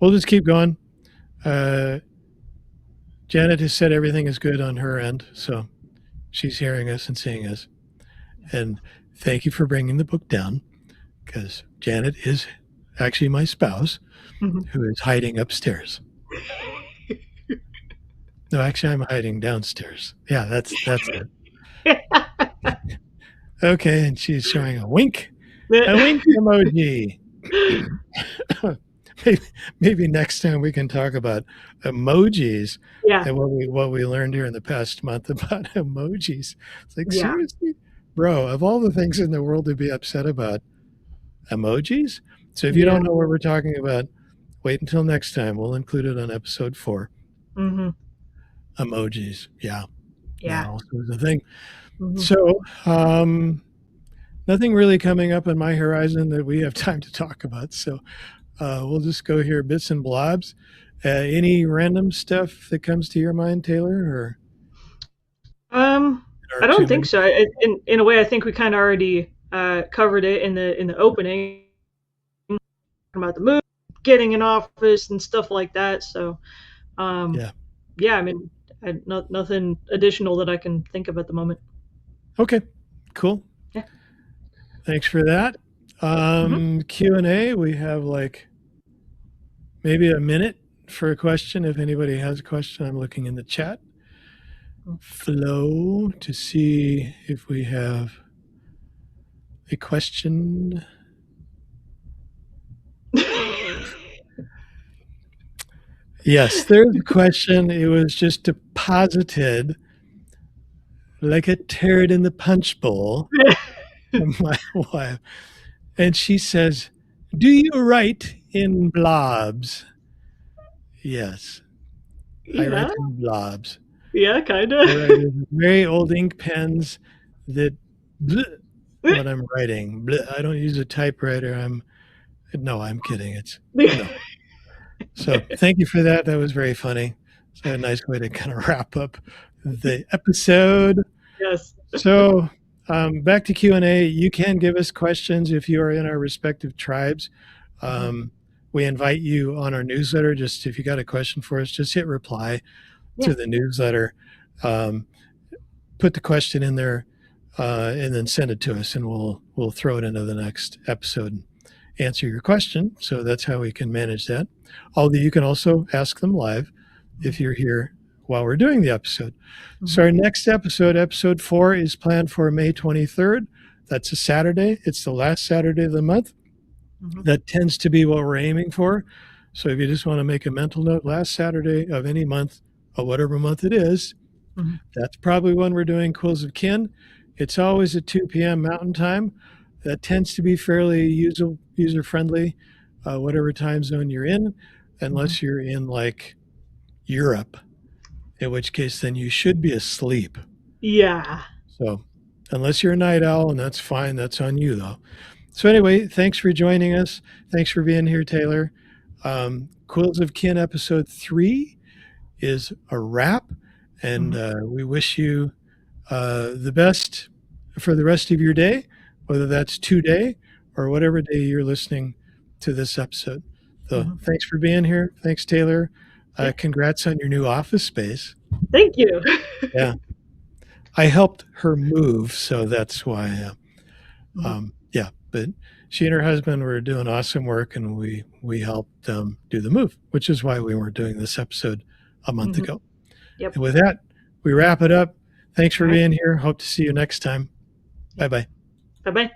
we'll just keep going. Uh, Janet has said everything is good on her end, so she's hearing us and seeing us. And thank you for bringing the book down because Janet is actually my spouse Mhm. who is hiding upstairs. No, actually, I'm hiding downstairs. Yeah, that's it. Okay, and she's showing a wink emoji. maybe, maybe next time we can talk about emojis Yeah, and what we learned here in the past month about emojis. It's like yeah. seriously, bro, of all the things in the world to be upset about, emojis. So if you Yeah. don't know what we're talking about, wait until next time. We'll include it on episode 4. Mhm. Emojis, yeah. Yeah. that also is a thing. Mhm. So, nothing really coming up on my horizon that we have time to talk about. So, we'll just go here bits and blobs. Any random stuff that comes to your mind, Taylor, or Um, in our I don't two think minutes? so. In a way, I think we kind of already covered it in the opening about the move, getting in office, and stuff like that. So, um, Yeah. yeah, I mean, nothing additional that I can think of at the moment. Okay. Cool. Yeah. Thanks for that. Hmm. Q&A, we have like maybe a minute for a question. If anybody has a question, I'm looking in the chat flow to see if we have a question. Yes, there's a question. It was just deposited like a turd in the punch bowl from my wife. And she says, "Do you write in blobs?" Yes, I Yeah. write in blobs. Yeah. Kind of. I write with very old ink pens that bleh, what I'm writing. Bleh, I don't use a typewriter. I'm kidding. It's no. So thank you for that. That was very funny. It's a nice way to kind of wrap up the episode. Yes. So back to Q&A. You can give us questions if you are in our respective tribes. Mhm. Um, we invite you on our newsletter. Just if you got a question for us, just hit reply Yeah. to the newsletter. Um, put the question in there, and then send it to us, and we'll throw it into the next episode and answer your question. So that's how we can manage that. Although you can also ask them live if you're here while we're doing the episode. So Mhm. our next episode, episode 4, is planned for May 23rd. That's a Saturday. It's the last Saturday of the month. Mhm. That tends to be what we're aiming for. So if you just want to make a mental note, last Saturday of any month, or whatever month it is, Mhm. that's probably when we're doing Quills of Kin. It's always at 2 p.m. Mountain Time. That tends to be fairly user friendly, whatever time zone you're in, Mhm. unless you're in like Europe, in which case then you should be asleep. Yeah. So, unless you're a night owl, and that's fine, that's on you though. So, anyway, thanks for joining us. Thanks for being here, Taylor. Quills of Kin episode 3 is a wrap, and Mhm. we wish you the best for the rest of your day, whether that's today or whatever day you're listening to this episode. So Mhm. thanks for being here. Thanks, Taylor. Yeah. Congrats on your new office space. Thank you. Yeah, I helped her move, so that's why. Mhm. Yeah, but she and her husband were doing awesome work, and we helped them do the move, which is why we weren't doing this episode a month Mhm. ago. Yep. And with that, we wrap it up. Thanks All for right. being here. Hope to see you next time. Yeah. Bye bye. Bye bye.